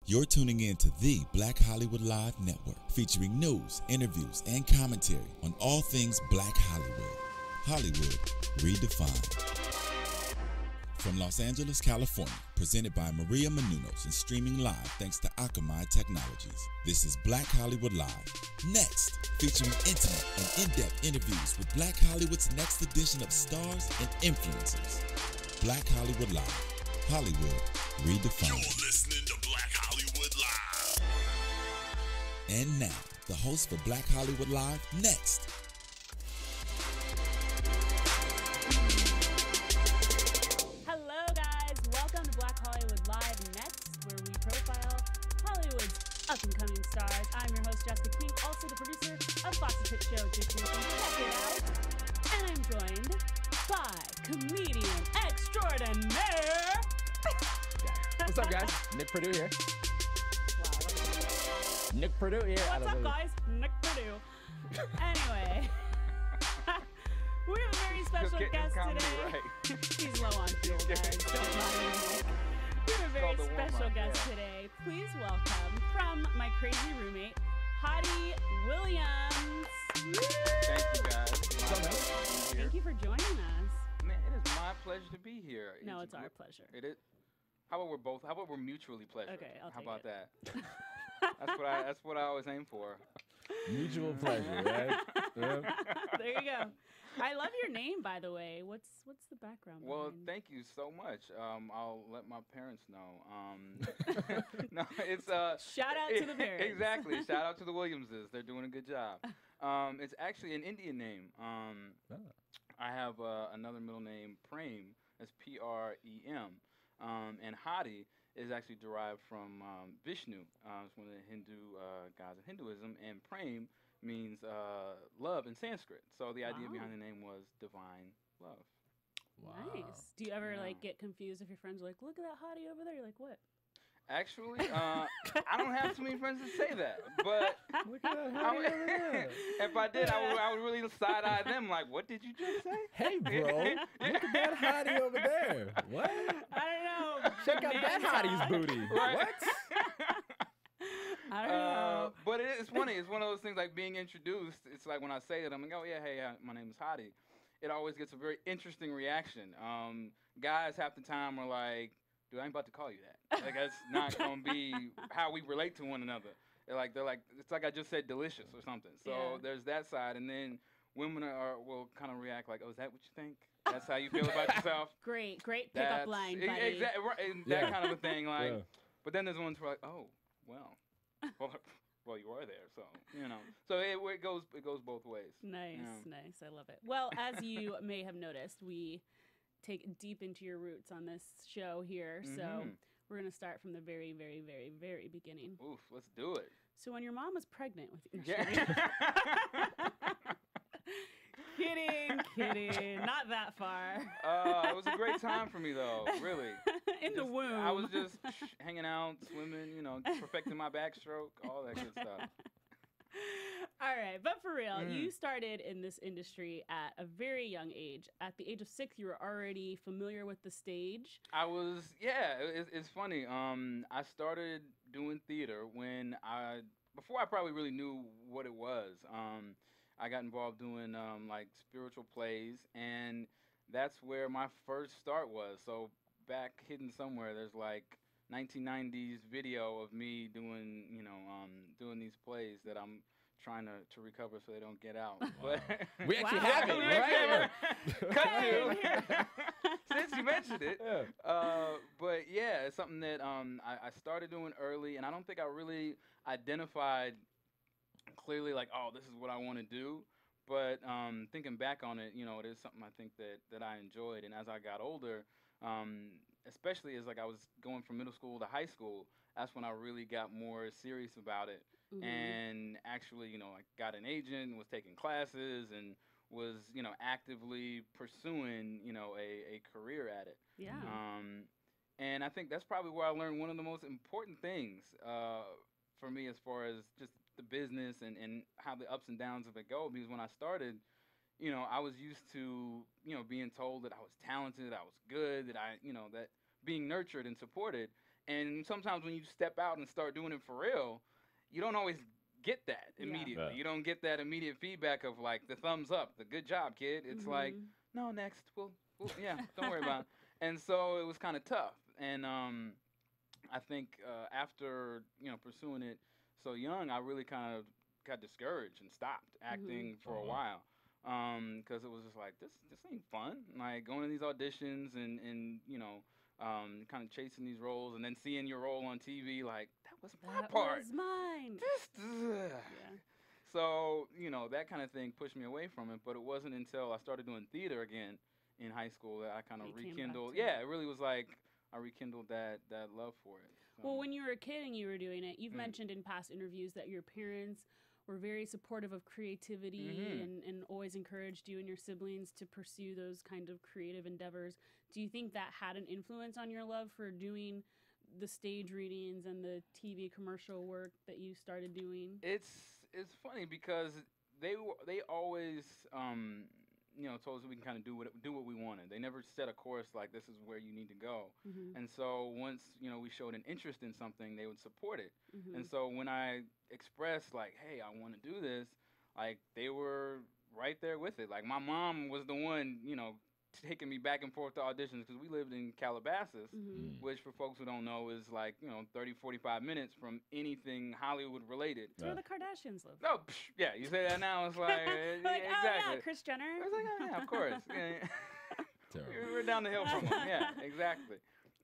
You're tuning in to the Black Hollywood Live Network, featuring news, interviews, and commentary on all things Black Hollywood. Hollywood redefined. From Los Angeles, California, presented by Maria Menounos and streaming live thanks to Akamai Technologies. This is Black Hollywood Live. Next, featuring intimate and in-depth interviews with Black Hollywood's next edition of stars and influencers. Black Hollywood Live. Hollywood redefined. You're listening to Black Hollywood Live. And now, the host for Black Hollywood Live, Next. Hello guys, welcome to Black Hollywood Live Next, where we profile Hollywood's up-and-coming stars. I'm your host, Jessica King, also the producer of Fox's hit show, Dictation. Check it out. And I'm joined by comedian extraordinaire. What's up, guys? Nick Perdue here. Wow, Nick Perdue here. what's up, guys? Nick Perdue. Anyway, we have a very special guest today. Right. He's low on fuel, guys. Don't mind him. We have a very special guest today. Please welcome, from my crazy roommate, Hottie Williams. Thank you, guys. Thank you for joining us. Man, it is my pleasure to be here. No, it's our pleasure. It is. How about we're mutually pleasure? Okay, I'll How take about it. that? That's what I always aim for. Mutual pleasure, right? Yeah. There you go. I love your name, by the way. What's the background? Well, behind? thank you so much. I'll let my parents know. No, it's Shout out to the parents. Exactly. Shout out to the Williamses. They're doing a good job. It's actually an Indian name. I have another middle name, Prem. That's Prem. And Hadi is actually derived from Vishnu. It's one of the Hindu gods of Hinduism. And Prem means love in Sanskrit. So the idea behind the name was divine love. Wow. Nice. Do you ever get confused if your friends are like, look at that hottie over there? You're like, what? Actually, I don't have too many friends that say that, but Look at that hottie over there. if I did, I would really side-eye them like, what did you just say? Hey, bro. Look at that hottie over there. What? I don't know. Check out that hottie's booty. Right. What? I don't know. But it's funny. It's one of those things like being introduced. It's like when I say it, I'm like, oh, yeah, hey, my name is Hottie. It always gets a very interesting reaction. Guys half the time are like, dude, I ain't about to call you that. Like, that's not going to be how we relate to one another. They're like, it's like I just said delicious or something. So there's that side. And then women will kind of react like, oh, is that what you think? That's how you feel about yourself? Great pickup line, buddy. Exactly, right, and that kind of a thing. Like, but then there's ones who are like, oh, well, you are there, so So it goes both ways. Nice. I love it. Well, as you may have noticed, we take deep into your roots on this show here. So we're gonna start from the very, very, very, very beginning. Oof, let's do it. So when your mom was pregnant with you, kidding, not that far. It was a great time for me though, really. The womb. I was just hanging out, swimming, perfecting my backstroke, all that good stuff. All right, but for real, you started in this industry at a very young age. At the age of 6, you were already familiar with the stage. I was, it's funny. I started doing theater before I probably really knew what it was. I got involved doing like spiritual plays, and that's where my first start was. So back hidden somewhere, there's like 1990s video of me doing, doing these plays that I'm trying to recover so they don't get out. But We actually have it right here. Cut to. Since you mentioned it. But yeah, it's something that I started doing early, and I don't think I really identified clearly like, oh, this is what I want to do. But thinking back on it, it is something I think that I enjoyed. And as I got older, especially as like I was going from middle school to high school, that's when I really got more serious about it. And actually, I got an agent, was taking classes, and was, actively pursuing, a career at it. Yeah. And I think that's probably where I learned one of the most important things for me as far as just the business and how the ups and downs of it go. Because when I started, I was used to, being told that I was talented, I was good, that that being nurtured and supported. And sometimes when you step out and start doing it for real, you don't always get that Yeah. immediately. Yeah. You don't get that immediate feedback of like the thumbs up, the good job, kid. It's like, Mhm. no, next. We'll yeah, don't worry about it. And so it was kind of tough. And I think after pursuing it so young, I really kind of got discouraged and stopped acting for a while because it was just like this ain't fun. Like going to these auditions and kind of chasing these roles and then seeing your role on TV, like that was my That part. was mine. This, Yeah. So that kind of thing pushed me away from it. But it wasn't until I started doing theater again in high school that I kind of You came back rekindled. to it. Yeah, it really was like I rekindled that love for it. So. Well, when you were a kid and you were doing it, you've Mm. mentioned in past interviews that your parents were very supportive of creativity and always encouraged you and your siblings to pursue those kind of creative endeavors. Do you think that had an influence on your love for doing the stage readings and the TV commercial work that you started doing? It's funny because they always told us we can kind of do what we wanted. They never set a course like this is where you need to go. And so once we showed an interest in something, they would support it. And so when I expressed like, hey, I want to do this, like they were right there with it. Like my mom was the one taking me back and forth to auditions because we lived in Calabasas, which for folks who don't know is like 30, 45 minutes from anything Hollywood related. It's where the Kardashians live. No, yeah, you say that now, it's like, Like, exactly. oh yeah, Kris Jenner. I was like, oh, yeah, of course. Yeah. Terrible. We're down the hill from them. Yeah, exactly.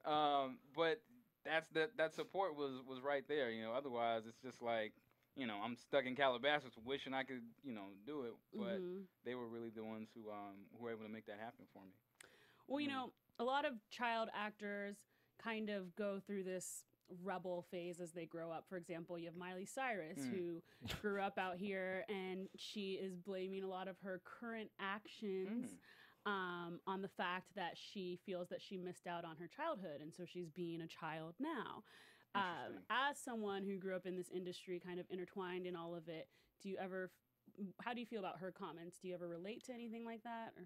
But that support was right there. Otherwise it's just like I'm stuck in Calabasas wishing I could do it, but they were really the ones who were able to make that happen for me. Well, a lot of child actors kind of go through this rebel phase as they grow up. For example, you have Miley Cyrus, who grew up out here, and she is blaming a lot of her current actions on the fact that she feels that she missed out on her childhood, and so she's being a child now. As someone who grew up in this industry, kind of intertwined in all of it, how do you feel about her comments? Do you ever relate to anything like that? Or?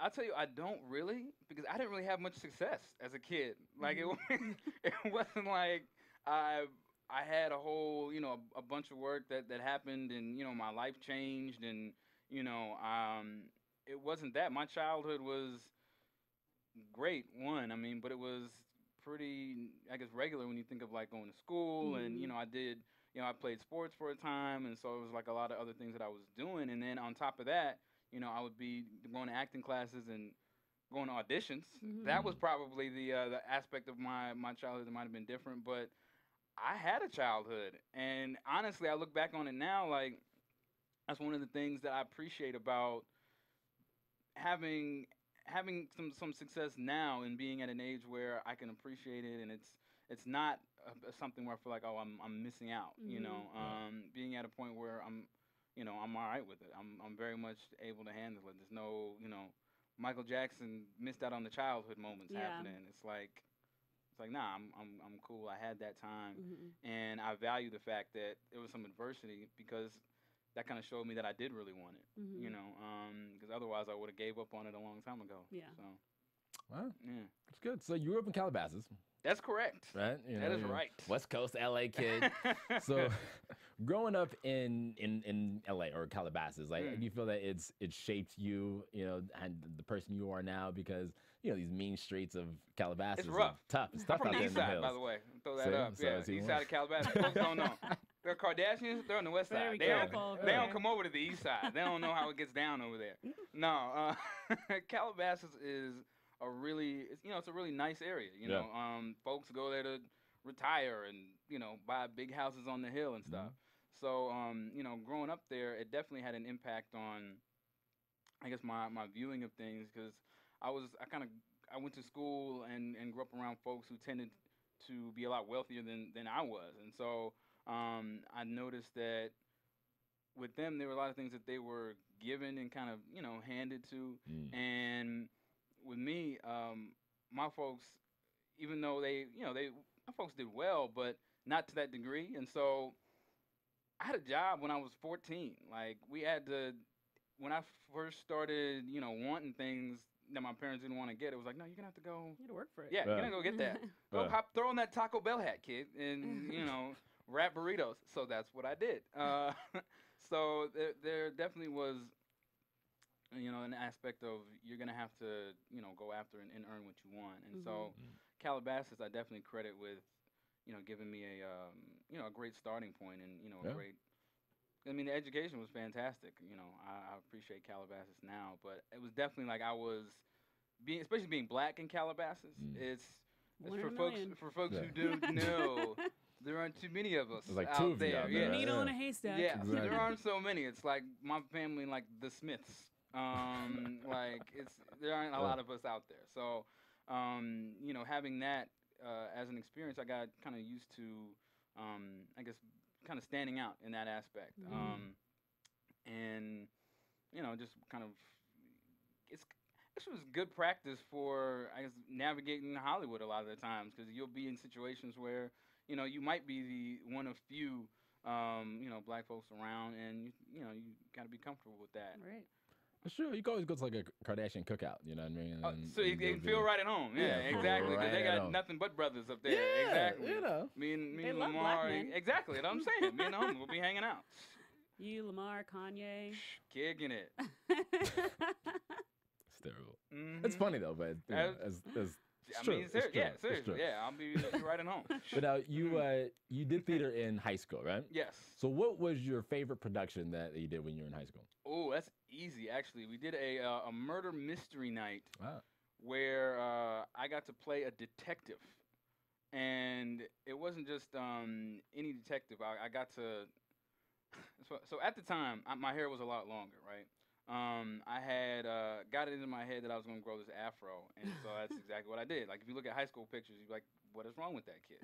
I'll tell you, I don't really, because I didn't really have much success as a kid. Like it wasn't like I had a whole a bunch of work that happened and my life changed and it wasn't that. My childhood was great, but it was pretty, I guess, regular when you think of like going to school and I played sports for a time, and so it was like a lot of other things that I was doing, and then on top of that I would be going to acting classes and going to auditions. That was probably the aspect of my childhood that might have been different, but I had a childhood, and honestly I look back on it now, like that's one of the things that I appreciate about having some success now and being at an age where I can appreciate it, and it's not something where I feel like, oh, I'm missing out. Being at a point where I'm all right with it. I'm very much able to handle it. There's no Michael Jackson missed out on the childhood moments happening. It's like nah, I'm cool. I had that time, and I value the fact that there was some adversity because that kind of showed me that I did really want it, because otherwise I would have gave up on it a long time ago. Yeah. So, Wow. yeah. That's good. So you grew up in Calabasas, That's correct. right? That is you're a right. West Coast LA kid. So growing up in LA or Calabasas, like do you feel that it shaped you, and the person you are now because, these mean streets of Calabasas It's rough. are tough. It's I'm tough from out the there in east the side, hills. by the way. Throw that See? up. So Yeah, it's even east side of Calabasas. Folks don't know. The Kardashians, they're on the west side. Very They careful, don't very- come over to the east side. They don't know how it gets down over there. No, Calabasas is a really, it's a really nice area. Folks go there to retire and buy big houses on the hill and stuff. So growing up there, it definitely had an impact on, I guess, my viewing of things because I went to school and grew up around folks who tended to be a lot wealthier than I was, and so I noticed that with them there were a lot of things that they were given and kind of handed to, and with me, my folks, even though my folks did well, but not to that degree, and so I had a job when I was 14. Like we had to, when I first started, wanting things, that my parents didn't want to get. It was like, no, you're gonna have to go. You had to work for it. Yeah, you're gonna go get that. Go throw on that Taco Bell hat, kid, and wrap burritos. So that's what I did. So there definitely was, an aspect of you're gonna have to, go after and earn what you want. And so Calabasas, I definitely credit with, giving me a great starting point and a great. I mean, the education was fantastic. I appreciate Calabasas now, but it was definitely like I was especially being black in Calabasas. It's for folks who don't know. There aren't too many of us like out two of you there. out there. Needle in a haystack. Yeah, Exactly. there aren't so many. It's like my family, like the Smiths. There aren't a lot of us out there. So, having that as an experience, I got kind of used to, I guess, kind of standing out in that aspect. And just kind of, this was good practice for, I guess, navigating Hollywood a lot of the times, because you'll be in situations where, you might be the one of few, black folks around, and you got to be comfortable with that. Right. Sure, you can always go to like a Kardashian cookout, you know what I mean? So you can feel right at home. Yeah, exactly. Because they got nothing but brothers up there. Yeah, exactly. Me and They love Lamar. black men. Exactly. That's what I'm saying. Me and him, we'll be hanging out. You, Lamar, Kanye. Kicking it. It's terrible. It's funny though, but seriously. Yeah, I'll be right at home. But now you did theater in high school, right? Yes. So what was your favorite production that you did when you were in high school? Oh, that's easy, actually. We did a murder mystery night Wow. where I got to play a detective. And it wasn't just any detective. I got to... So at the time, my hair was a lot longer, right? I had got it into my head that I was going to grow this afro, and so that's exactly what I did. Like, if you look at high school pictures, you're like, what is wrong with that kid?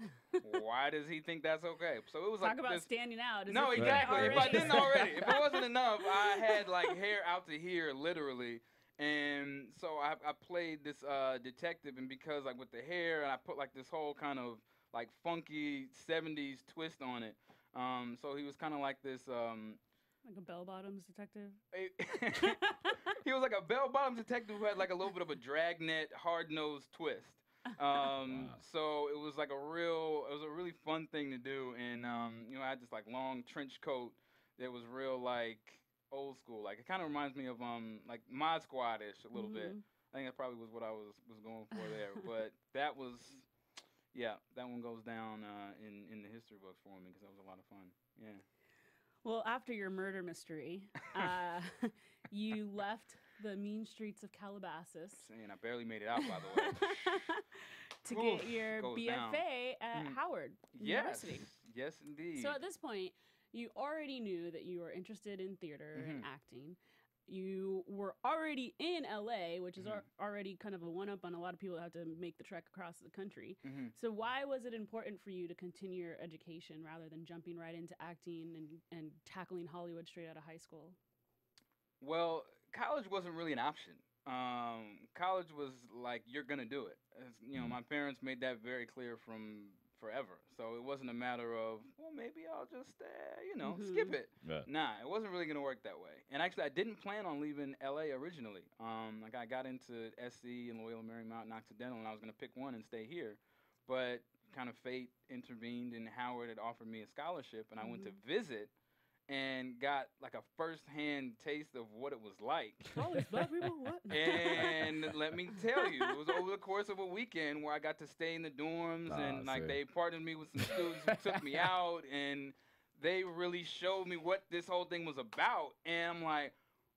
Why does he think that's okay? So it was Talk like about this, standing out. No, exactly. If I didn't already, if it wasn't enough, I had like hair out to here, literally. And so I played this detective, and because like with the hair, and I put like this whole kind of like funky 70s twist on it. So he was kind of like this. Like a bell-bottoms detective. He was like a bell-bottoms detective who had like a little bit of a dragnet, hard-nosed twist. Wow. So it was like it was a really fun thing to do, and I had this like long trench coat that was real like old school. Like it kind of reminds me of like Mod Squad-ish a little bit. I think that probably was what I was going for there. But that was, that one goes down in the history books for me because that was a lot of fun. Yeah. Well, after your murder mystery, you left the mean streets of Calabasas. Saying I barely made it out, by the way. To get your BFA at Howard University. Yes, indeed. So at this point, you already knew that you were interested in theater and acting. You were already in LA, which is already kind of a one-up on a lot of people that have to make the trek across the country. So why was it important for you to continue your education rather than jumping right into acting and tackling Hollywood straight out of high school? Well, college wasn't really an option. College was like, you're going to do it. My parents made that very clear from forever. So it wasn't a matter of, well, maybe I'll just, skip it. Yeah. Nah, it wasn't really going to work that way. And actually, I didn't plan on leaving LA originally. Like I got into SC and Loyola Marymount and Occidental, and I was going to pick one and stay here. But kind of fate intervened, and Howard had offered me a scholarship, and I went to visit and got like a first-hand taste of what it was like. Oh, these black people, what? And let me tell you, it was over the course of a weekend where I got to stay in the dorms, and like they partnered me with some students who took me out, and they really showed me what this whole thing was about. And I'm like,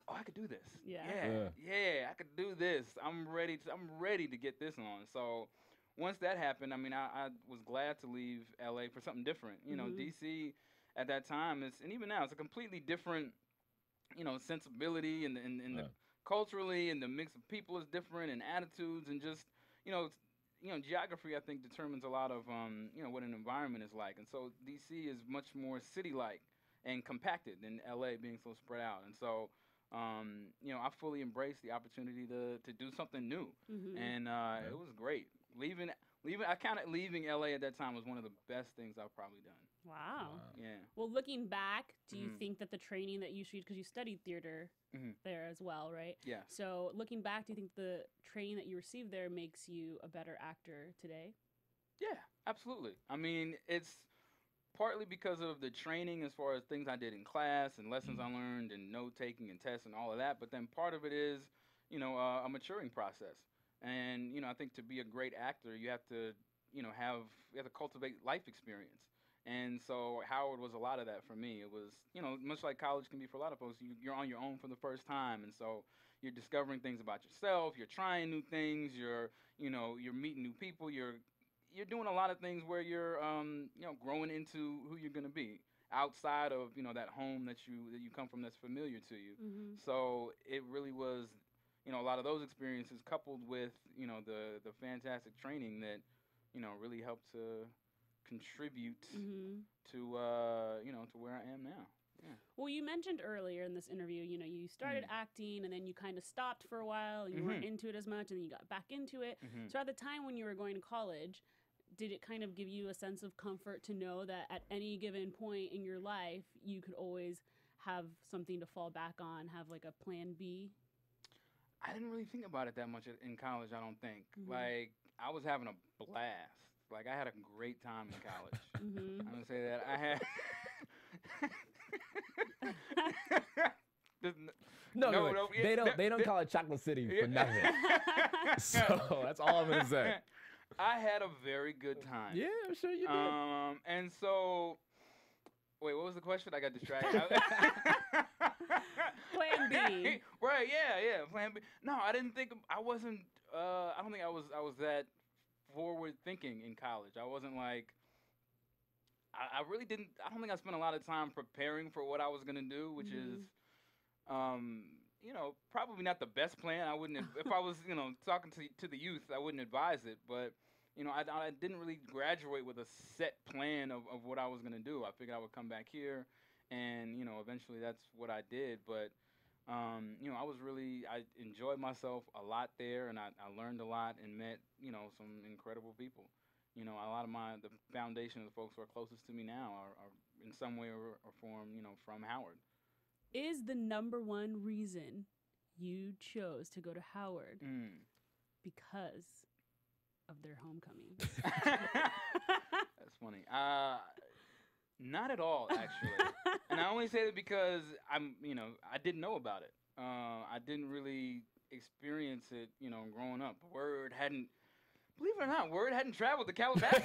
oh, I could do this. Yeah, I could do this. I'm ready to get this on. So once that happened, I mean, I was glad to leave LA for something different. DC at that time and even now, it's a completely different, sensibility and the culturally, and the mix of people is different, and attitudes, and just, geography I think determines a lot of what an environment is like. And so DC is much more city-like and compacted than LA being so spread out. And so I fully embraced the opportunity to do something new, and it was great. I counted leaving LA at that time was one of the best things I've probably done. Wow. Yeah. Well, looking back, do you Mhm. think that the training that you because you studied theater Mhm. there as well, right? Yeah. So looking back, do you think the training that you received there makes you a better actor today? Yeah, absolutely. I mean, it's partly because of the training as far as things I did in class and lessons I learned and note taking and tests and all of that. But then part of it is, a maturing process. And I think to be a great actor, you have to, you have to cultivate life experience. And so Howard was a lot of that for me. It was, much like college can be for a lot of folks. You're on your own for the first time, and so you're discovering things about yourself. You're trying new things. You're meeting new people. You're doing a lot of things where you're growing into who you're gonna be outside of that home that you come from that's familiar to you. Mm-hmm. So it really was a lot of those experiences coupled with the fantastic training that really helped to contribute Mm-hmm. to to where I am now. Yeah. Well, you mentioned earlier in this interview, you started acting and then you kind of stopped for a while and you weren't into it as much and then you got back into it. Mhm. So at the time when you were going to college, did it kind of give you a sense of comfort to know that at any given point in your life, you could always have something to fall back on, have like a plan B? I didn't really think about it that much in college, I don't think. Mhm. Like, I was having a blast. Like, I had a great time in college. Mm-hmm. I'm gonna say that I had. No, yeah, they don't call it Chocolate City for nothing. So that's all I'm gonna say. I had a very good time. Yeah, I'm sure you did. And so, wait, what was the question? I got distracted. Plan B. Right? Yeah. Plan B. No, I didn't think. I wasn't. I don't think I was that forward thinking in college. I wasn't like. I really didn't. I don't think I spent a lot of time preparing for what I was gonna do, which is, probably not the best plan. I wouldn't. If I was, talking to the youth, I wouldn't advise it. But I didn't really graduate with a set plan of what I was gonna do. I figured I would come back here, and eventually that's what I did. But I enjoyed myself a lot there, and I learned a lot and met some incredible people. A lot of the foundation of the folks who are closest to me now are in some way or form, from Howard. Is the number one reason you chose to go to Howard because of their homecoming? That's funny. Not at all, actually. And I only say that because I didn't know about it. I didn't really experience it, growing up. Believe it or not, word hadn't traveled to Calabasas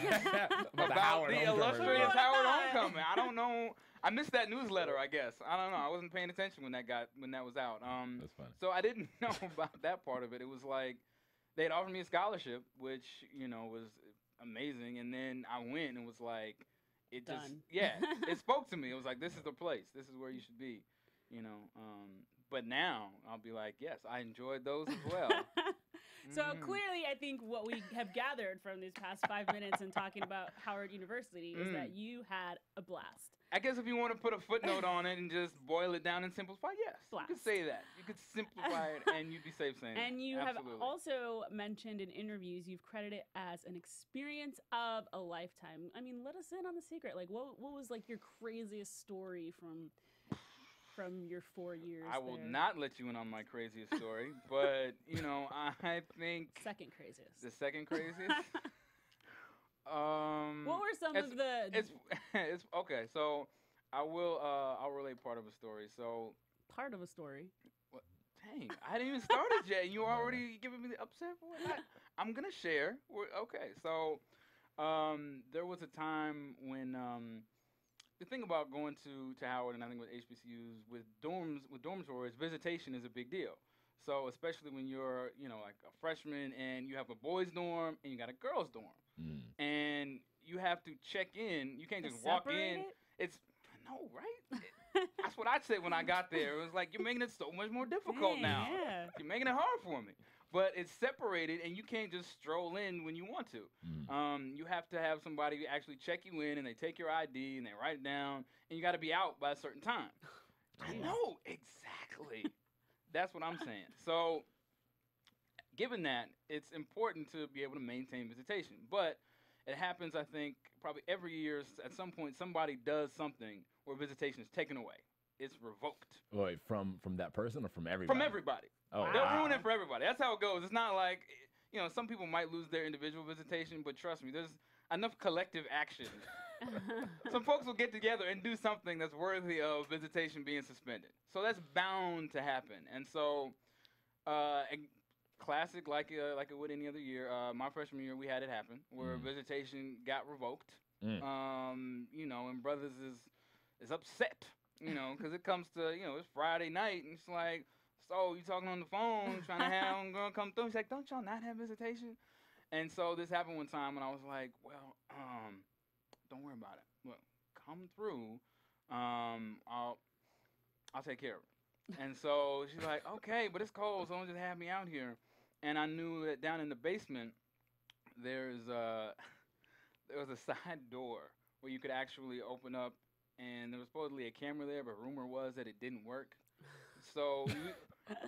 about the illustrious Howard homecoming. I don't know. I missed that newsletter, I guess. I don't know. I wasn't paying attention when that was out. That's funny. So I didn't know about that part of it. It was like they'd offered me a scholarship, which was amazing. And then I went and was like, it Done. It spoke to me. It was like, this is the place. This is where you should be. But now I'll be like, yes, I enjoyed those as well. So clearly, I think what we have gathered from these past 5 minutes and talking about Howard University is that you had a blast. I guess if you want to put a footnote on it and just boil it down and simplify, yes, Blast. you could say that. You could simplify it, and you'd be safe saying that. And you Absolutely. have also mentioned in interviews, you've credited it as an experience of a lifetime. I mean, let us in on the secret. Like, what was like your craziest story from your 4 years I will there? not let you in on my craziest story, but I think Second craziest. the second craziest. What were some of the... It's okay. So I'll relate part of a story. So part of a story? dang, I hadn't even started yet, and you already giving me the upset for it. I'm gonna share. Okay, so there was a time when the thing about going to Howard, and I think with HBCUs, with dormitories, visitation is a big deal. So especially when you're, like a freshman and you have a boys' dorm and you got a girls' dorm, and you have to check in. You can't just walk in. No, right? That's what I said when I got there. It was like, you're making it so much more difficult now. Yeah. You're making it hard for me. But it's separated, and you can't just stroll in when you want to. You have to have somebody actually check you in, and they take your ID, and they write it down, and you got to be out by a certain time. I know, exactly. That's what I'm saying. So given that, it's important to be able to maintain visitation. But it happens, I think, probably every year at some point somebody does something where visitation is taken away. It's revoked. Wait, from that person or from everybody? From everybody. Oh, They'll wow. ruin it for everybody. That's how it goes. It's not like, some people might lose their individual visitation, but trust me, there's enough collective action. Some folks will get together and do something that's worthy of visitation being suspended. So that's bound to happen. And so, classic, like it would any other year, my freshman year, we had it happen, where visitation got revoked. And brothers is upset, because it comes to, it's Friday night, and it's like, so you talking on the phone, trying to have them girl come through. He's like, don't y'all not have visitation? And so this happened one time, and I was like, well, don't worry about it. Look, come through. I'll take care of it. And so she's like, okay, but it's cold, so don't just have me out here. And I knew that down in the basement, there was a side door where you could actually open up, and there was supposedly a camera there, but rumor was that it didn't work. So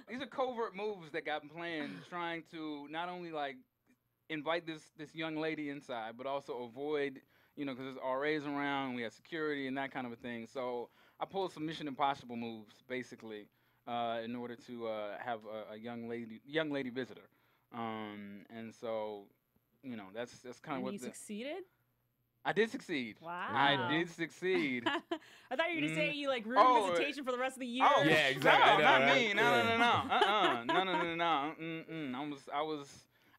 these are covert moves that got planned, trying to not only like invite this young lady inside, but also avoid, because there's RAs around, we have security and that kind of a thing. So I pulled some Mission Impossible moves, basically, in order to have a young lady visitor. And so, that's kind of what. You succeeded? I did succeed. Wow. I did succeed. I thought you were going to say you ruined visitation for the rest of the year. Oh, yeah, exactly. No, not me. No.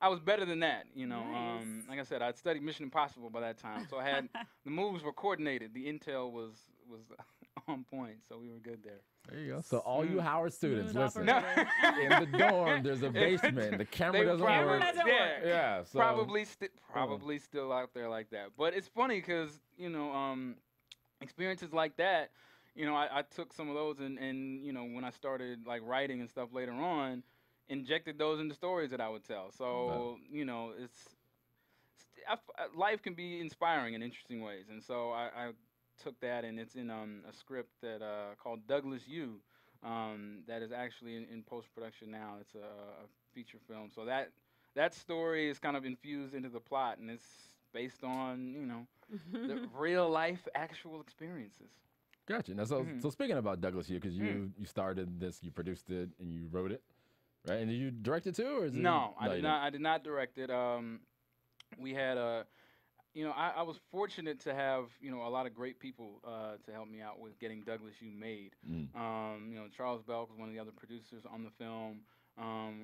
I was better than that. Nice. Like I said, I'd studied Mission Impossible by that time, so I had the moves were coordinated. The intel was on point, so we were good there. There you go. So all you Howard students, Smooth listen. operator. In the dorm, there's a basement. The camera doesn't Camera work. doesn't work. Yeah. So, Probably still out there like that. But it's funny because experiences like that, I took some of those and when I started writing and stuff later on, injected those into stories that I would tell. So life can be inspiring in interesting ways, and so I took that, and it's in a script that called Douglas U, that is actually in post-production now. It's a feature film. So that story is kind of infused into the plot, and it's based on the real life actual experiences. Gotcha. Now, so speaking about Douglas U, because you started this, you produced it, and you wrote it, right? And did you direct it too, or is it? No, I did not. I did not direct it. We had I was fortunate to have, a lot of great people to help me out with getting Douglas U made. Charles Belk was one of the other producers on the film,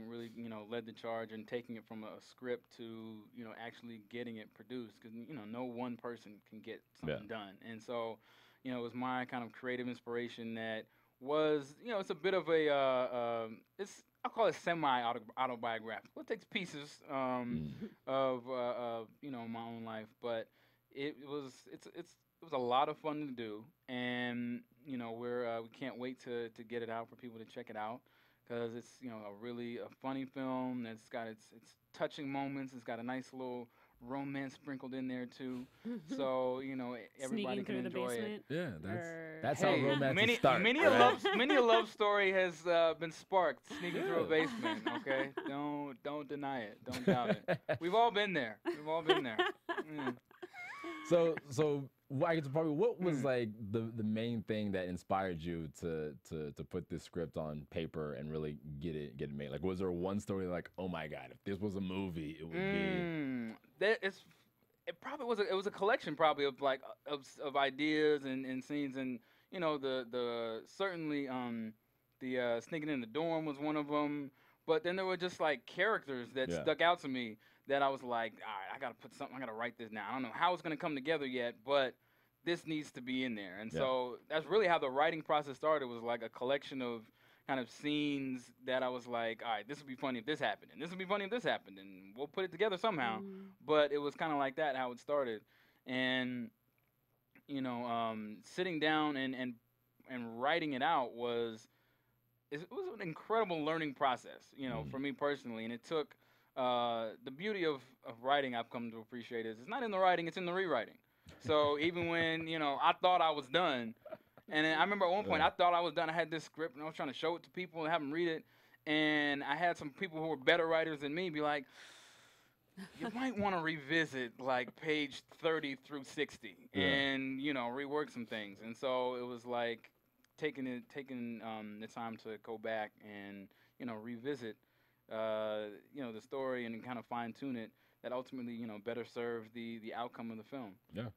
really, led the charge in taking it from a script to, actually getting it produced, because, no one person can get something done. And so, it was my kind of creative inspiration that was, it's a bit of I'll call it semi-autobiographical. It takes pieces of my own life, but it was a lot of fun to do, and we can't wait to get it out for people to check it out, because it's a funny film that's got its touching moments. It's got a nice little romance sprinkled in there too, so everybody can enjoy it. Yeah, that's how romance starts. Many a love story has been sparked sneaking through a basement. Okay, don't deny it, don't doubt it. We've all been there. So I guess probably what was the main thing that inspired you to put this script on paper and really get it made? Was there one story oh my God, if this was a movie, it would be? It was a collection probably of of ideas and scenes, and the certainly the sneaking in the dorm was one of them, but then there were just characters that stuck out to me that I was like, all right, I gotta write this now. I don't know how it's gonna come together yet, but this needs to be in there. And so that's really how the writing process started, was a collection of kind of scenes that I was like, all right, this would be funny if this happened, and this would be funny if this happened, and we'll put it together somehow. But it was kind of like that, how it started. And, sitting down and writing it out was an incredible learning process, for me personally. And it took, the beauty of writing, I've come to appreciate, is it's not in the writing, it's in the rewriting. So even when, I thought I was done, and then I remember at one point I thought I was done, I had this script and I was trying to show it to people and have them read it, and I had some people who were better writers than me be like, you might want to revisit like page 30 through 60 and rework some things. And so it was like taking the time to go back and revisit the story and kind of fine tune it that ultimately better served the outcome of the film. Yeah.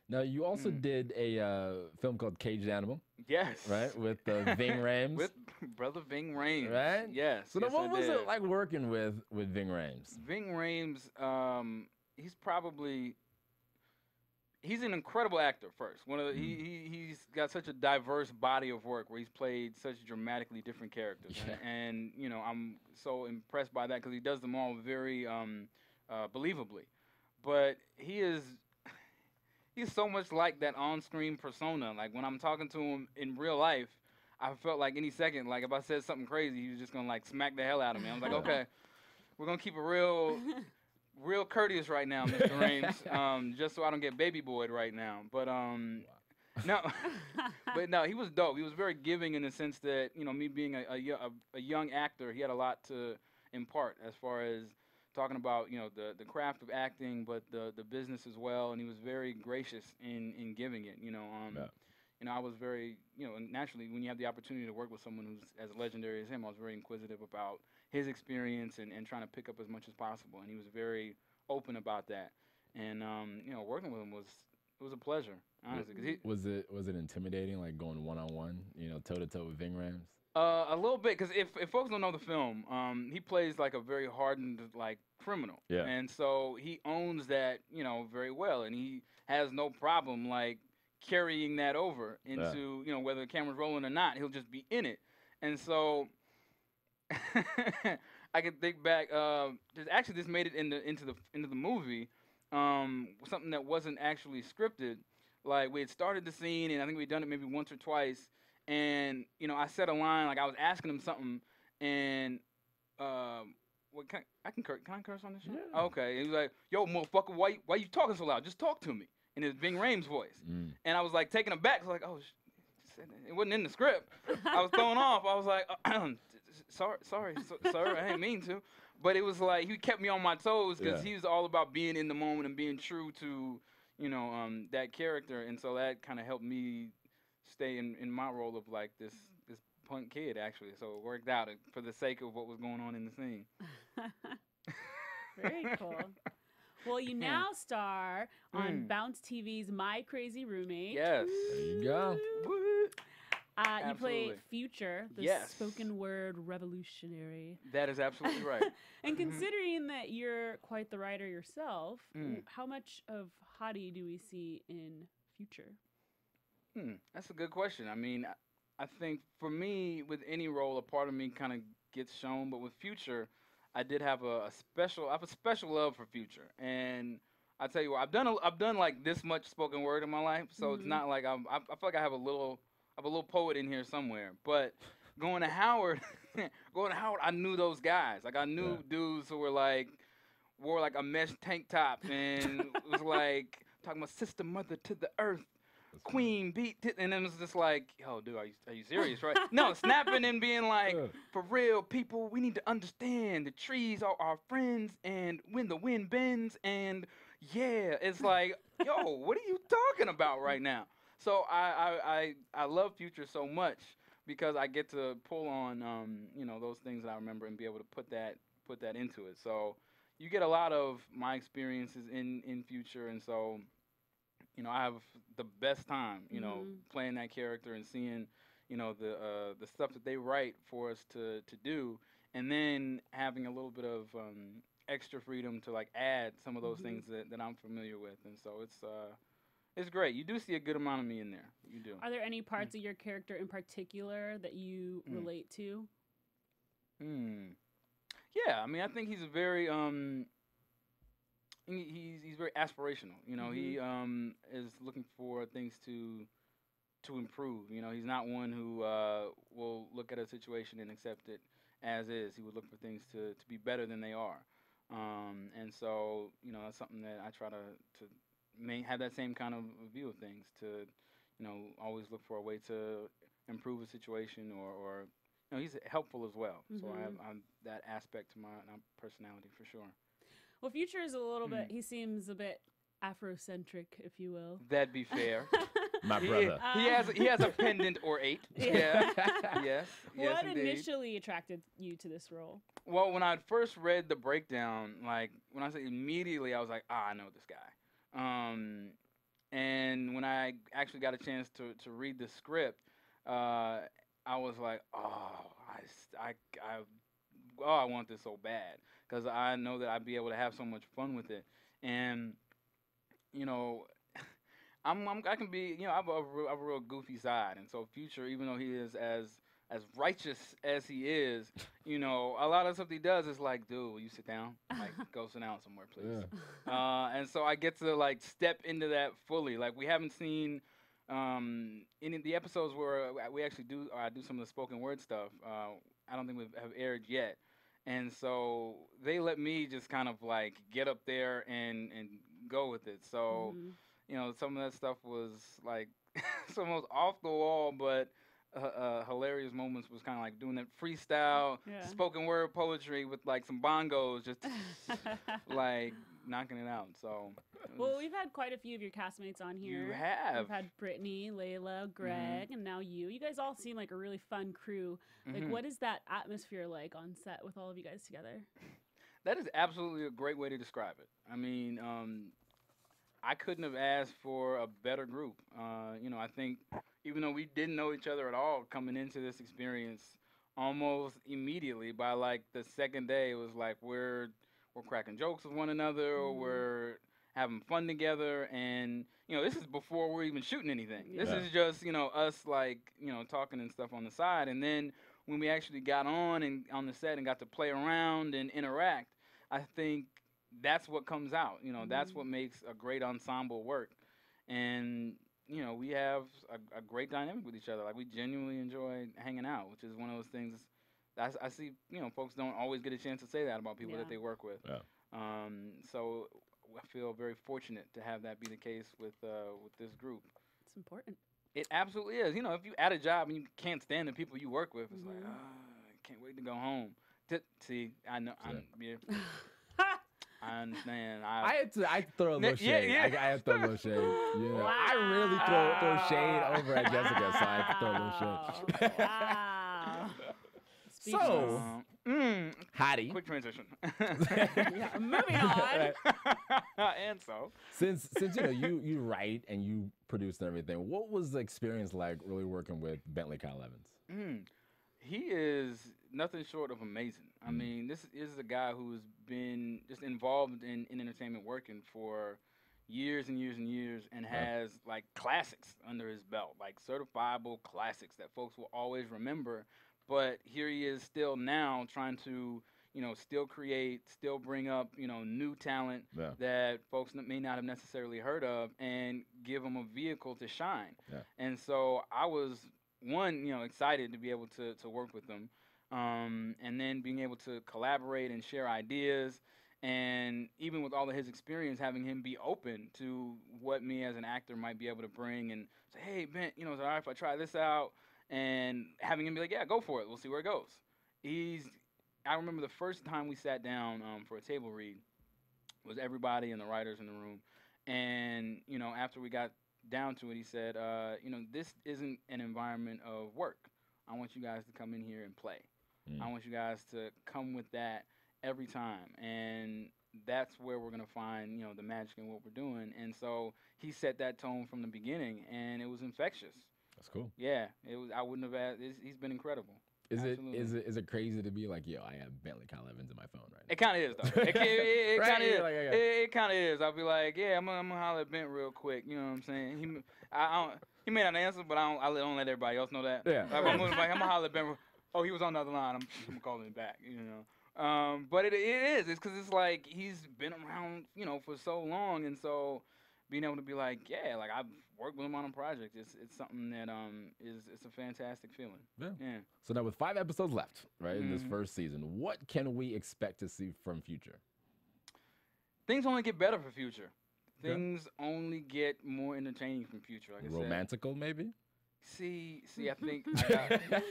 Now you also did a film called Caged Animal. Yes. Right, with Ving Rhames. With brother Ving Rhames. Right. Yes. So yes, what was it like working with Ving Rhames? Ving Rhames, he's an incredible actor. First, he's got such a diverse body of work where he's played such dramatically different characters, and I'm so impressed by that because he does them all very believably. But he's so much like that on-screen persona. Like when I'm talking to him in real life, I felt like any second, like if I said something crazy, he was just gonna like smack the hell out of me. I was like, okay, we're gonna keep it real courteous right now, Mr. Rhames, just so I don't get baby boyed right now. But no, but no, he was dope. He was very giving in the sense that me being a young actor, he had a lot to impart as far as talking about the craft of acting, but the business as well. And he was very gracious in giving it. I was very naturally when you have the opportunity to work with someone who's as legendary as him, I was very inquisitive about his experience and trying to pick up as much as possible. And he was very open about that. And working with him was a pleasure, honestly. Was it intimidating, like going one-on-one, toe to toe with Ving Rhames? A little bit, because if folks don't know the film, he plays like a very hardened like criminal, and so he owns that very well, and he has no problem like carrying that over into whether the camera's rolling or not, he'll just be in it, and so I can think back. This made it into the movie, something that wasn't actually scripted. Like we had started the scene, and I think we'd done it maybe once or twice. And I said a line like I was asking him something, and can I curse on this shit? Yeah. Okay. He was like, "Yo, motherfucker, why you talking so loud? Just talk to me." In his Ving Rhames voice, and I was like taken aback. I was like, "Oh, it wasn't in the script." I was thrown off. I was like, "Sorry, sir, I didn't mean to." But it was like he kept me on my toes because he was all about being in the moment and being true to that character, and so that kind of helped me stay in my role of like this punk kid actually, so it worked out for the sake of what was going on in the scene. Very cool. Well, you now star on Bounce TV's My Crazy Roommate. Yes. There you go. You play Future, the spoken word revolutionary. That is absolutely right. And considering that you're quite the writer yourself, how much of Hottie do we see in Future? That's a good question. I mean, I think for me, with any role, a part of me kind of gets shown. But with Future, I did have a special love for Future. And I tell you what, I've done like this much spoken word in my life, so it's not like I feel like I have a little poet in here somewhere. But going to Howard, I knew those guys. Like I knew dudes who were like wore like a mesh tank top and was like talking about sister mother to the earth. Queen beat, and then it was just like, yo, dude, are you serious, right? No, snapping and being like, for real, people, we need to understand the trees are our friends, and when the wind bends, and it's like, yo, what are you talking about right now? So I love Future so much because I get to pull on those things that I remember and be able to put that into it. So you get a lot of my experiences in Future, and so. I have the best time, playing that character and seeing, the stuff that they write for us to do, and then having a little bit of extra freedom to like add some of those things that I'm familiar with, and so it's great. You do see a good amount of me in there. You do. Are there any parts of your character in particular that you relate to? Yeah, I mean, I think he's a very he's very aspirational. He is looking for things to improve. He's not one who will look at a situation and accept it as is. He would look for things to be better than they are. And so, that's something that I try to have that same kind of view of things, to, always look for a way to improve a situation or he's helpful as well. So I have Mhm. that aspect to my personality for sure. Well, Future is a little bit. He seems a bit Afrocentric, if you will. That'd be fair. My He, brother. he has a pendant or 8. Yeah. Yes. Yes, What indeed. initially attracted you to this role? Well, when I first read the breakdown, like when I say immediately, I was like, I know this guy. And when I actually got a chance to read the script, I was like, oh, I want this so bad because I know that I'd be able to have so much fun with it. And you know, I can be, I have a real goofy side, and so Future, even though he is as righteous as he is, a lot of stuff he does is like, dude, will you sit down? Like, go sit down somewhere, please. Yeah. And so I get to like step into that fully. Like we haven't seen any of the episodes where we actually I do some of the spoken word stuff. I don't think we have aired yet. And so they let me just kind of like get up there and go with it. So, some of that stuff was like some of those off the wall, but hilarious moments was kind of like doing that freestyle, Yeah. spoken word poetry with like some bongos, just like knocking it out. So, Well, we've had quite a few of your castmates on here. You have. We've had Brittany, Layla, Greg, and now you. You guys all seem like a really fun crew. Like, what is that atmosphere like on set with all of you guys together? That is absolutely a great way to describe it. I mean, I couldn't have asked for a better group. I think even though we didn't know each other at all coming into this experience, almost immediately by like the second day, it was like we're cracking jokes with one another, we're having fun together, and this is before we're even shooting anything. This is just us like talking and stuff on the side, and then when we actually got on the set and got to play around and interact, I think that's what comes out. That's what makes a great ensemble work, and we have a great dynamic with each other. Like we genuinely enjoy hanging out, which is one of those things that I see. Folks don't always get a chance to say that about people that they work with. Yeah. So I feel very fortunate to have that be the case with this group. It's important. It absolutely is. If you at a job and you can't stand the people you work with, it's like, I can't wait to go home. See, I know. I understand. I throw a little shade. Yeah. I had to throw a little shade. Yeah. Wow. I really throw shade over at Jessica, so I have to throw a little shade. Wow. So, Hattie, Quick transition. Yeah, moving on. And so, since you write and you produce and everything, what was the experience like really working with Bentley Kyle Evans? He is nothing short of amazing. I mean, this is a guy who's been just involved in entertainment working for years and years and years and has like classics under his belt, like certifiable classics that folks will always remember. But here he is still now trying to, still create, still bring up, new talent that folks may not have necessarily heard of and give them a vehicle to shine. Yeah. And so I was, excited to be able to work with them. And then being able to collaborate and share ideas. And even with all of his experience, having him be open to what me as an actor might be able to bring and say, hey, Ben, is it all right if I try this out? And having him be like, yeah, go for it. We'll see where it goes. I remember the first time we sat down for a table read was everybody and the writers in the room. And, after we got down to it, he said, this isn't an environment of work. I want you guys to come in here and play. I want you guys to come with that every time. And that's where we're going to find, the magic in what we're doing. And so he set that tone from the beginning, and it was infectious. That's cool. Yeah, it was. I wouldn't have asked. He's been incredible. Is it crazy to be like, yo, I have Bentley Kyle Evans in my phone right now? It kind of is though. It Right? kind of is. Like, yeah. It kind of is. I'll be like, yeah, I'm gonna holler at Bent real quick. You know what I'm saying? He may not answer, but I don't let everybody else know that. Yeah. Like, I'm gonna holler at Bent. Oh, he was on the other line. I'm calling him back. But it is. It's because it's like he's been around, for so long, and so being able to be like, yeah, like I've worked with him on a project. It's something that it's a fantastic feeling. Yeah. So now with 5 episodes left, right, in this first season, what can we expect to see from Future? Things only get better for Future. Things only get more entertaining from Future. Like I said. Romantical, maybe? I think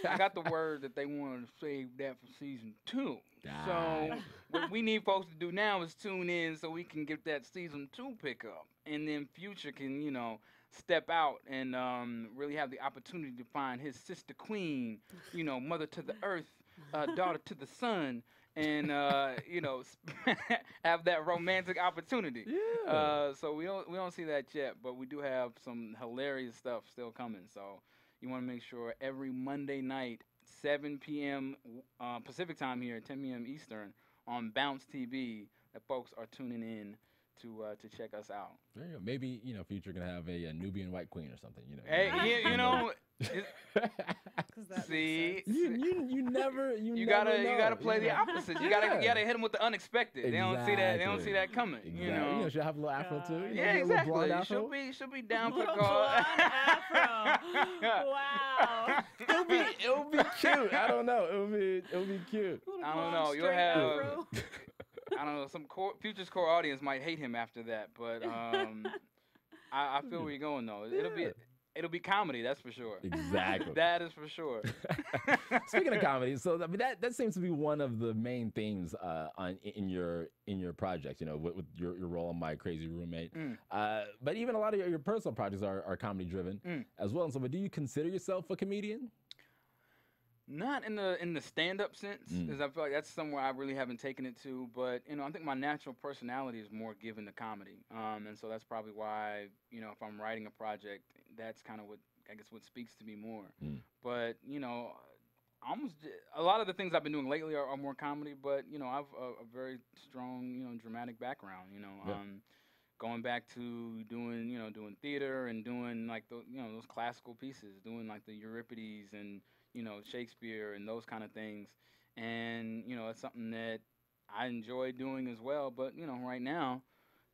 I got the word that they wanted to save that for season 2. So what we need folks to do now is tune in so we can get that season 2 pickup, and then Future can, step out and really have the opportunity to find his sister queen, mother to the earth, daughter to the sun, and have that romantic opportunity. Yeah. So we don't see that yet, but we do have some hilarious stuff still coming. So you want to make sure every Monday night, 7 p.m. Pacific time here, 10 p.m. Eastern on Bounce TV, that folks are tuning in to check us out. There you go. Maybe Future can have a Nubian white queen or something. Hey, see, you never you never gotta know, play the opposite. You gotta hit them with the unexpected. They don't see that. They don't see that coming. Exactly. She'll have a little afro too. Yeah, exactly. She'll be down for the call. Afro. Wow. It'll be cute. I don't know. It'll be cute. I don't know. You'll have. I don't know. Some Future's core audience might hate him after that, but I feel where you're going though. It'll be comedy, that's for sure. Exactly. That is for sure. Speaking of comedy, so I mean that seems to be one of the main themes in your projects. With your role on My Crazy Roommate. But even a lot of your personal projects are comedy driven as well. And so, but do you consider yourself a comedian? Not in the stand-up sense, because I feel like that's somewhere I really haven't taken it to. But I think my natural personality is more given to comedy, and so that's probably why if I'm writing a project, that's kind of what speaks to me more. But almost a lot of the things I've been doing lately are more comedy. But I've a very strong dramatic background. Going back to doing theater and doing like those classical pieces, doing like the Euripides and Shakespeare and those kind of things. And, it's something that I enjoy doing as well. But, right now,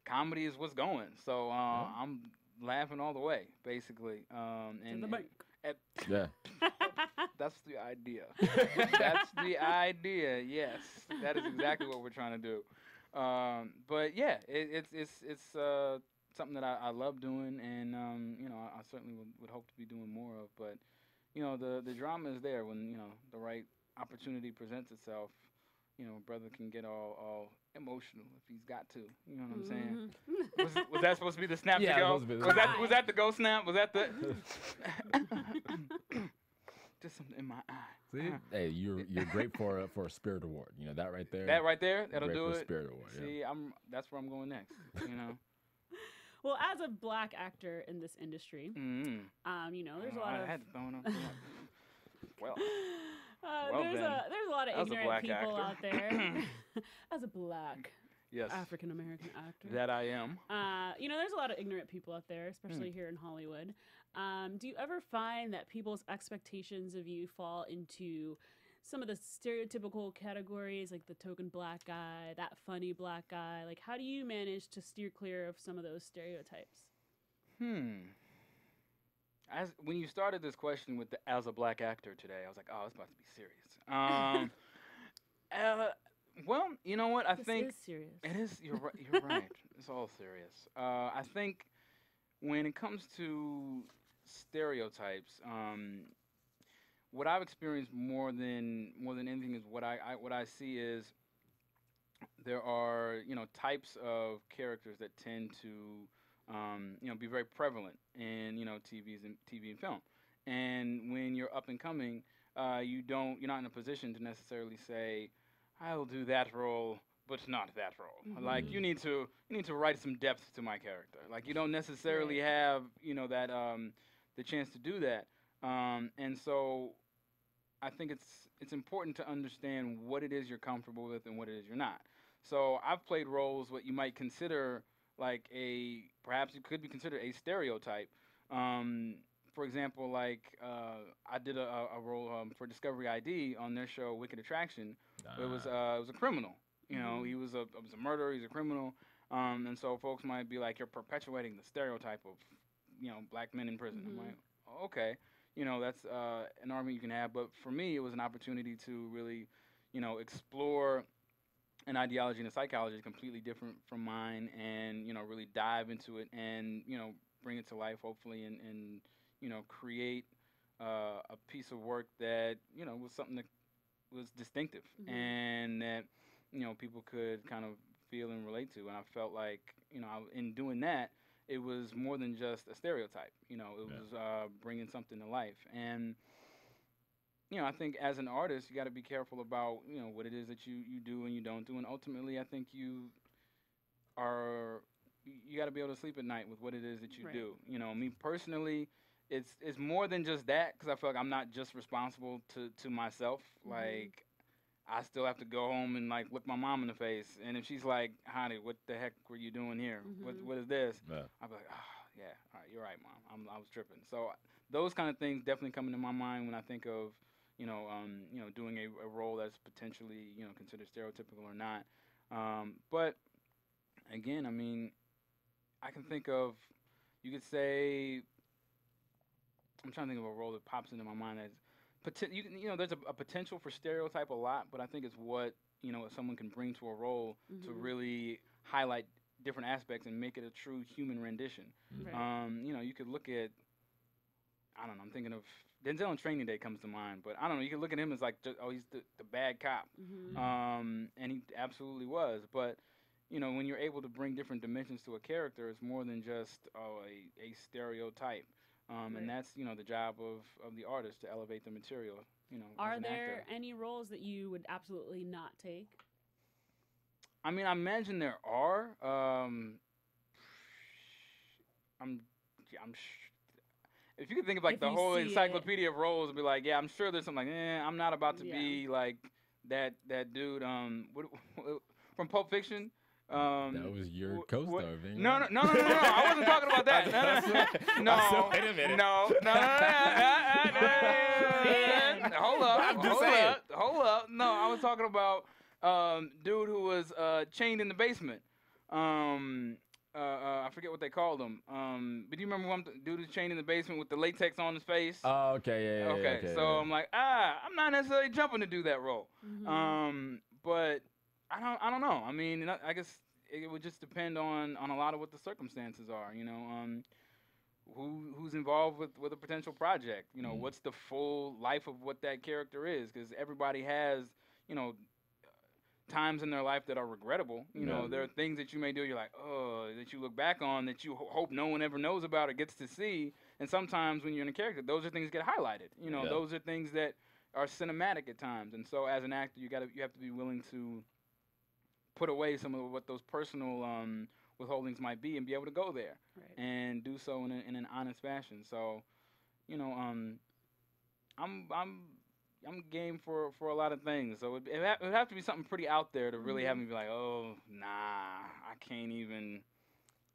comedy is what's going. So I'm laughing all the way, basically. In the bank. Yeah. That's the idea. That's the idea, yes. That is exactly what we're trying to do. But, yeah, it's something that I love doing. And, I certainly would hope to be doing more of. But the drama is there when the right opportunity presents itself. Brother can get all emotional if he's got to. You know what I'm saying? Was that supposed to be the snap to go? Was that the go snap? Was that the just something in my eye? See, hey, you're great for a Spirit Award. That right there. That right there, that'll do it. Spirit Award. See, that's where I'm going next. Well, as a black actor in this industry, there's a lot of. I had to throw it up. Well, there's a lot of ignorant people actor. out there. As a black yes. African American actor, that I am. There's a lot of ignorant people out there, especially here in Hollywood. Do you ever find that people's expectations of you fall into some of the stereotypical categories, like the token black guy, that funny black guy? Like, how do you manage to steer clear of some of those stereotypes? When you started this question with as a black actor today, I was like, oh, it's about to be serious. Well, you know what? I think is serious. It is. You're right. You're right. It's all serious. I think when it comes to stereotypes, what I've experienced more than anything is what I see is there are types of characters that tend to be very prevalent in TV and film. And when you're up and coming, you're not in a position to necessarily say, I'll do that role, but not that role. Mm-hmm. Like you need to write some depth to my character. Like you don't necessarily have that the chance to do that. And so I think it's important to understand what it is you're comfortable with and what it is you're not. So I've played roles what you might consider like perhaps it could be considered a stereotype. For example, like I did a role for Discovery ID on their show Wicked Attraction. It was a criminal. He was a murderer. He's a criminal. And so folks might be like, you're perpetuating the stereotype of black men in prison. Mm-hmm. I'm like, okay, that's an argument you can have. But for me, it was an opportunity to really explore an ideology and a psychology completely different from mine, and really dive into it and bring it to life hopefully, and create a piece of work that was something that was distinctive and that people could kind of feel and relate to. And I felt like in doing that, it was more than just a stereotype. It was bringing something to life. And I think as an artist, you got to be careful about what it is that you do and you don't do. And ultimately, I think you got to be able to sleep at night with what it is that you do. Me personally, it's more than just that, because I feel like I'm not just responsible to myself. Like, I still have to go home and like look my mom in the face, and if she's like, "Honey, what the heck were you doing here? What is this?" I'll be like, "Oh, yeah, all right, you're right, Mom. I was tripping." So those kind of things definitely come into my mind when I think of doing a role that's potentially considered stereotypical or not. But again, I mean, I can think of, you could say, I'm trying to think of a role that pops into my mind as there's a potential for stereotype a lot, but I think it's what someone can bring to a role to really highlight different aspects and make it a true human rendition. You could look at, I don't know, I'm thinking of Denzel in Training Day comes to mind, but I don't know, you could look at him as like, he's the bad cop, and he absolutely was. But when you're able to bring different dimensions to a character, it's more than just a stereotype. And that's the job of the artist to elevate the material. Are as an there actor. any roles that you would absolutely not take? I mean, I imagine there are. If you could think of like If the you whole see encyclopedia of roles, it'd be like, yeah, I'm sure there's something like, I'm not about to be like that dude from Pulp Fiction. That was your co-star, Ving. No, I wasn't talking about that. No. Wait a minute. No. Hold up. No, I was talking about dude who was chained in the basement. I forget what they called him. But do you remember one dude who's chained in the basement with the latex on his face? Oh, okay, yeah. Okay, so I'm like, I'm not necessarily jumping to do that role. But I don't know. I mean, I guess it would just depend on a lot of what the circumstances are. Who's involved with a potential project. What's the full life of what that character is? Because everybody has times in their life that are regrettable. There are things that you may do. You're like, that you look back on that you hope no one ever knows about or gets to see. And sometimes when you're in a character, those are things that get highlighted. Those are things that are cinematic at times. And so as an actor, you have to be willing to put away some of what those personal withholdings might be and be able to go there and do so in an honest fashion. So, I'm game for a lot of things. So it would have to be something pretty out there to really have me be like, oh, nah, I can't even.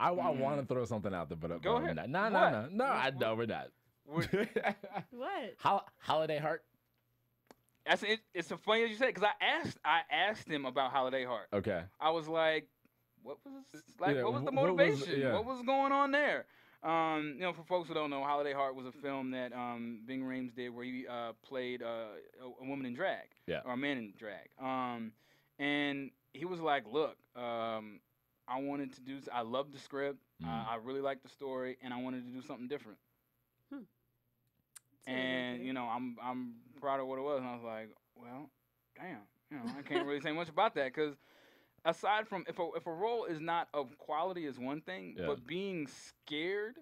I want to throw something out there, but go ahead. No, we're not. What? Holiday Heart. It's so funny as you said, because I asked him about Holiday Heart. Okay. I was like, what was the motivation? What was going on there? For folks who don't know, Holiday Heart was a film that Ving Rhames did where he played a woman in drag, or a man in drag. And he was like, look, I wanted to do. I loved the script. I really liked the story, and I wanted to do something different. And I'm proud of what it was, and I was like, well, damn, I can't really say much about that, because aside from if a role is not of quality is one thing, but being scared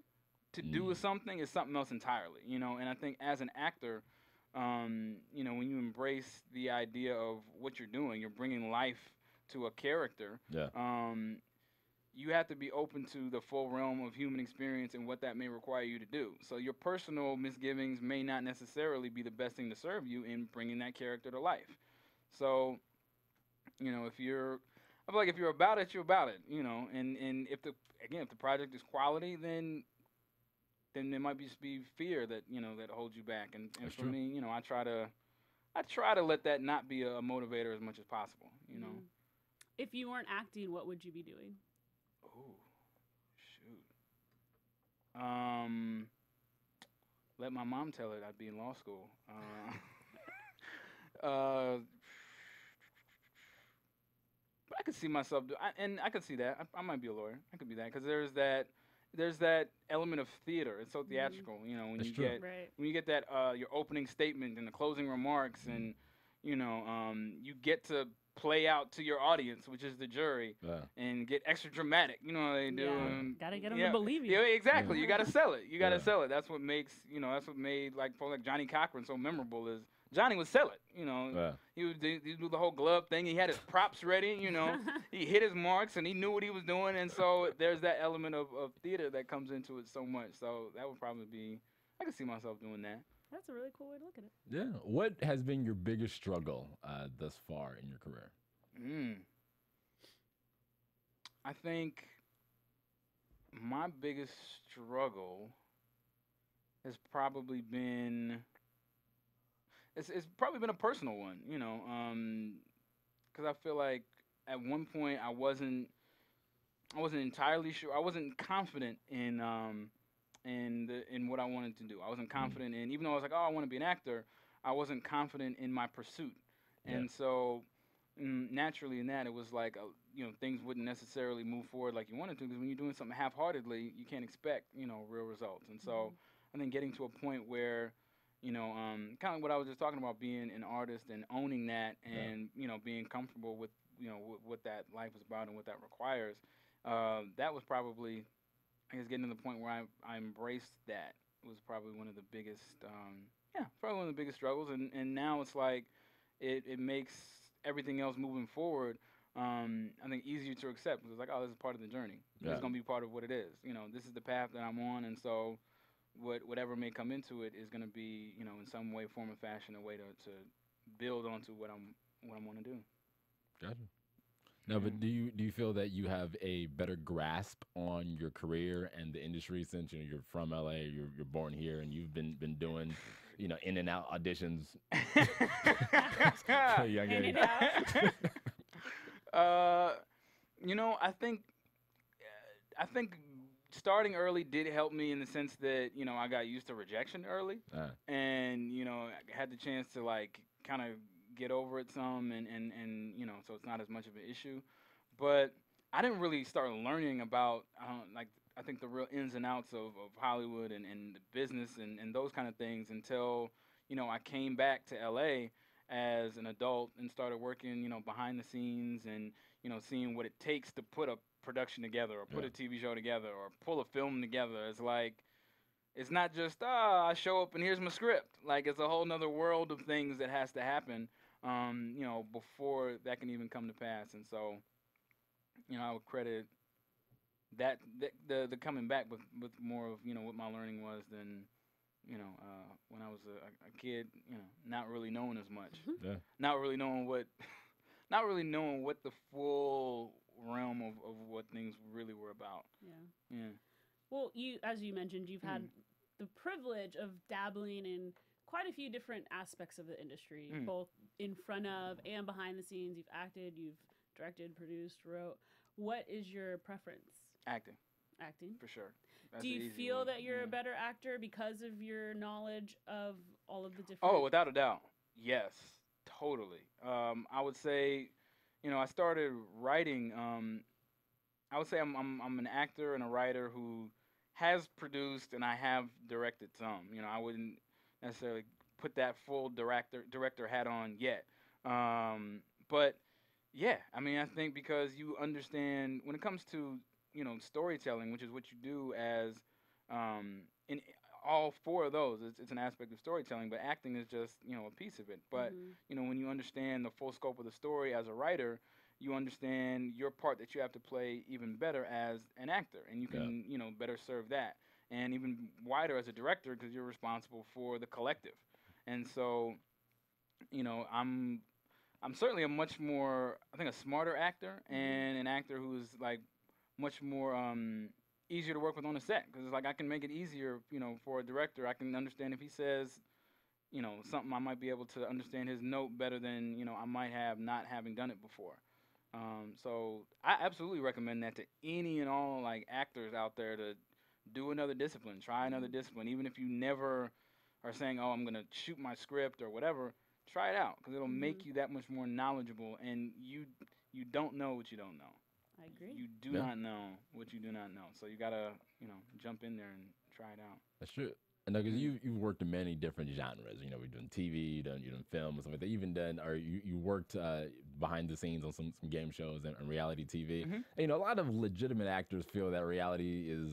to do something is something else entirely. And I think as an actor, when you embrace the idea of what you're doing, you're bringing life to a character. You have to be open to the full realm of human experience and what that may require you to do. So your personal misgivings may not necessarily be the best thing to serve you in bringing that character to life. So, I feel like if you're about it, you're about it. And if the project is quality, then there might be fear that that holds you back. And for me, I try to let that not be a motivator as much as possible. If you weren't acting, what would you be doing? Oh, shoot. Let my mom tell it I'd be in law school. But I could see myself and I could see that. I might be a lawyer. I could be that, because there's that there's that element of theater. It's so theatrical, when That's you true. get Right. when you get that your opening statement and the closing remarks, and you get to play out to your audience, which is the jury, Yeah. and get extra dramatic. You know how they do. Yeah. and- Gotta get 'em yeah, to believe you. Yeah, exactly. You gotta sell it. You gotta Yeah. sell it. That's what makes that's what made like folks like Johnny Cochran so memorable. Is Johnny would sell it. Yeah. He'd do the whole glove thing. He had his props ready. He hit his marks and he knew what he was doing. And so there's that element of theater that comes into it so much. So that would probably be. I could see myself doing that. That's a really cool way to look at it. Yeah. What has been your biggest struggle thus far in your career? I think my biggest struggle has probably been it's probably been a personal one, because I feel like at one point I wasn't entirely sure. I wasn't confident in what I wanted to do. I wasn't confident in, even though I was like, oh, I want to be an actor, I wasn't confident in my pursuit. Yeah. And so naturally in that, it was like, things wouldn't necessarily move forward like you wanted to, because when you're doing something half-heartedly, you can't expect, real results. And so I think getting to a point where, kind of what I was just talking about, being an artist and owning that, and, being comfortable with, what that life is about and what that requires, that was probably, I guess, getting to the point where I embraced that was probably one of the biggest, probably one of the biggest struggles. And now it's like, it makes everything else moving forward, I think, easier to accept, because it's like, oh, this is part of the journey. Yeah. It's going to be part of what it is. This is the path that I'm on, and so whatever may come into it is going to be, in some way, form, or fashion, a way to build onto what I want to do. Gotcha. No, but do you feel that you have a better grasp on your career and the industry since you're from LA, you're born here, and you've been doing, in and out auditions? at a young In age? and out. I think starting early did help me in the sense that, I got used to rejection early, and, I had the chance to, like, kind of get over it some, and so it's not as much of an issue. But I didn't really start learning about, I think the real ins and outs of Hollywood and the business and those kind of things until, I came back to LA as an adult and started working, behind the scenes, and, seeing what it takes to put a production together, or put a TV show together, or pull a film together. It's like, it's not just, I show up and here's my script. Like, it's a whole nother world of things that has to happen, before that can even come to pass. And so, I would credit that the coming back with more of, what my learning was than, when I was a kid, not really knowing as much. Yeah. Not really knowing what the full realm of what things really were about. Yeah. Yeah. Well, as you mentioned, you've had the privilege of dabbling in quite a few different aspects of the industry, both in front of and behind the scenes. You've acted, you've directed, produced, wrote. What is your preference? Acting, Acting. for sure. That's Do the you easy feel one. that you're Yeah. a better actor because of your knowledge of all of the different... Oh, without a doubt. Yes, totally. I would say, I started writing. I would say I'm an actor and a writer who has produced, and I have directed some. I wouldn't necessarily put that full director hat on yet. But yeah, I think because you understand when it comes to, storytelling, which is what you do as, in all four of those, it's an aspect of storytelling, but acting is just, a piece of it. But, when you understand the full scope of the story as a writer, you understand your part that you have to play even better as an actor, and you can, better serve that. And even wider as a director, because you're responsible for the collective. And so, I'm certainly a much more, I think, a smarter actor, and an actor who's like much more easier to work with on the set, because it's like I can make it easier, for a director. I can understand if he says, something, I might be able to understand his note better than, I might have not having done it before. So I absolutely recommend that to any and all, like, actors out there, to do another discipline, try another discipline, even if you never are saying, oh, I'm gonna shoot my script or whatever. Try it out, because it'll make you that much more knowledgeable, and you don't know what you don't know. I agree. You do not know what you do not know. So you gotta jump in there and try it out. That's true. And because you've worked in many different genres, we've done TV, you've done film, and something like that. Even done, or you worked behind the scenes on some game shows and reality TV. Mm-hmm. And, a lot of legitimate actors feel that reality is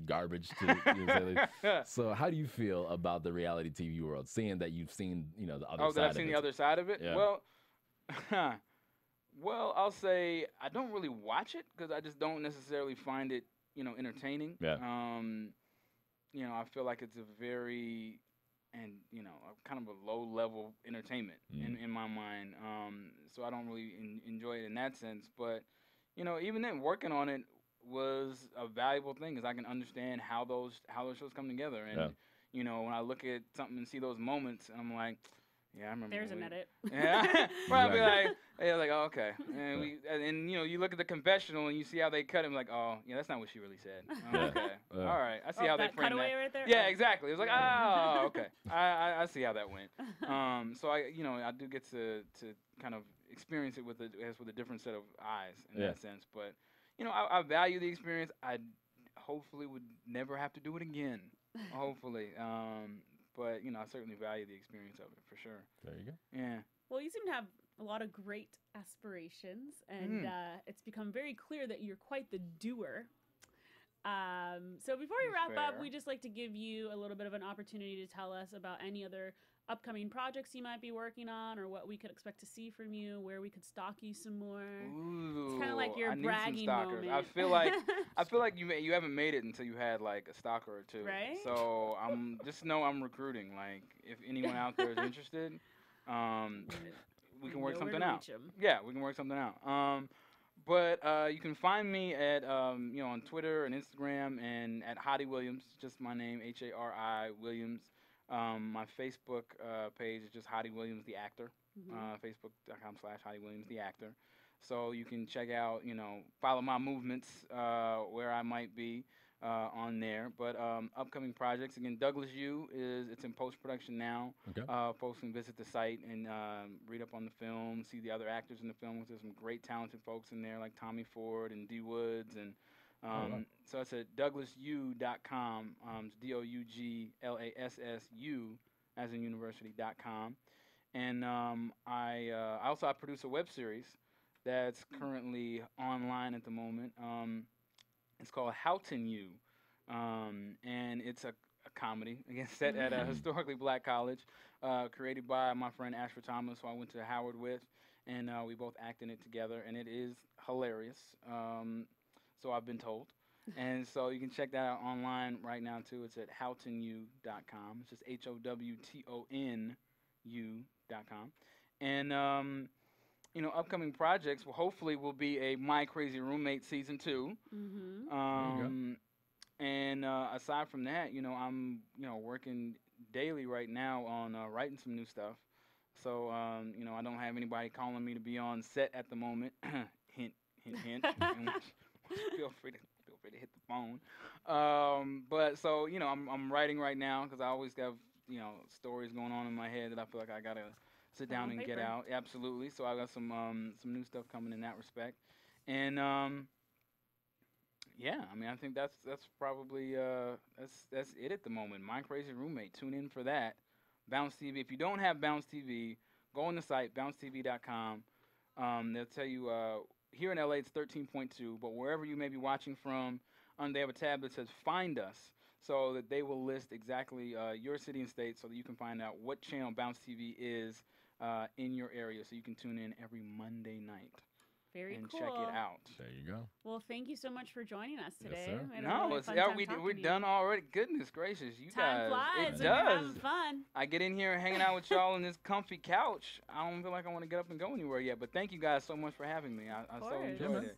garbage to say. So how do you feel about the reality TV world, seeing that you've seen the other side? Oh, that I've seen the other side of it. Yeah. Well, I'll say I don't really watch it because I just don't necessarily find it entertaining. Yeah. I feel like it's a very kind of a low level entertainment in my mind. So I don't really enjoy it in that sense. But even then, working on it was a valuable thing because I can understand how those shows come together. And when I look at something and see those moments, and I'm like, yeah, I remember. There's an edit. Yeah, well, I'll be like, oh, okay. And you look at the confessional and you see how they cut him. Like, oh, yeah, that's not what she really said. Oh, okay, all right. I see how they framed cutaway that. right there. Yeah, exactly. It was like, oh, okay. I see how that went. So I do get to kind of experience it with a different set of eyes in that sense. But I value the experience. I hopefully would never have to do it again. Hopefully. But I certainly value the experience of it for sure. There you go. Yeah. Well, you seem to have a lot of great aspirations, and it's become very clear that you're quite the doer. So before we wrap up, we just like to give you a little bit of an opportunity to tell us about any other upcoming projects you might be working on, or what we could expect to see from you, where we could stalk you some more. Ooh, it's kind of like your bragging moment. I feel like you haven't made it until you had like a stalker or two. Right. So just know I'm recruiting. Like if anyone out there is interested, we can work something out. Yeah, we can work something out. But you can find me at on Twitter and Instagram and at Hottie Williams, just my name, Hari Williams. My Facebook page is just Hottie Williams the actor, Facebook.com/Hottie Williams the actor. So you can check out, follow my movements where I might be on there. But upcoming projects, again, Douglas U it's in post-production now. Okay. Folks can visit the site and read up on the film, see the other actors in the film. There's some great talented folks in there like Tommy Ford and D. Woods and so it's at douglasu.com. It's DOUGLASSU as in university.com. And I produce a web series that's currently online at the moment. It's called Houghton U. And it's a comedy, again, set at a historically black college, created by my friend Ashford Thomas, who I went to Howard with. And we both act in it together. And it is hilarious. So I've been told. And so you can check that out online right now, too. It's at howtonu.com. It's just HOWTONU.com. And, upcoming projects hopefully will be a My Crazy Roommate Season 2. Mm-hmm. And aside from that, I'm, working daily right now on writing some new stuff. So, I don't have anybody calling me to be on set at the moment. Hint, hint, hint. Feel free to hit the phone. But so I'm writing right now because I always have stories going on in my head that I feel like I gotta sit down and get out. Absolutely. So I got some new stuff coming in that respect, and I think that's probably that's it at the moment. My Crazy Roommate. Tune in for that. Bounce TV. If you don't have Bounce TV, go on the site bouncetv.com. They'll tell you. Here in LA, it's 13.2, but wherever you may be watching from, they have a tab that says Find Us, so that they will list exactly your city and state so that you can find out what channel Bounce TV is in your area, so you can tune in every Monday night. Very and cool. check it out. There you go. Well, thank you so much for joining us today. Yes, sir. We're done already. Goodness gracious, you Time guys. flies. It We're does. having fun. I get in here hanging out with y'all on this comfy couch. I don't feel like I want to get up and go anywhere yet, but thank you guys so much for having me. I so enjoyed it.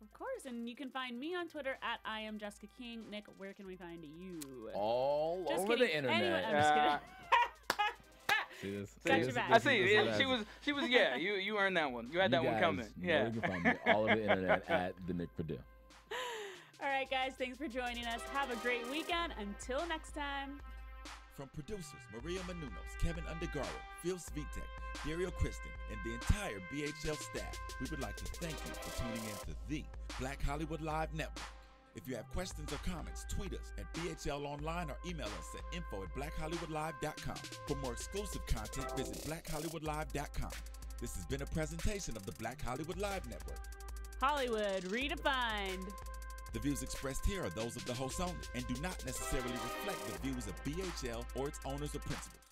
Of course, and you can find me on Twitter at I am Jessica King. Nick, where can we find you? All Just over kidding. the internet. Anyway, I'm just kidding. See this? Got your back. I see. She was. Yeah, you earned that one. You had that one coming. Yeah. You can find me all over the internet at the Nick Perdue. All right, guys. Thanks for joining us. Have a great weekend. Until next time. From producers Maria Menounos, Kevin Undergaro, Phil Svitek, Dario Kristen, and the entire BHL staff, we would like to thank you for tuning in to the Black Hollywood Live Network. If you have questions or comments, tweet us at BHL Online or email us at info@blackhollywoodlive.com. For more exclusive content, visit blackhollywoodlive.com. This has been a presentation of the Black Hollywood Live Network. Hollywood redefined. The views expressed here are those of the host only and do not necessarily reflect the views of BHL or its owners or principals.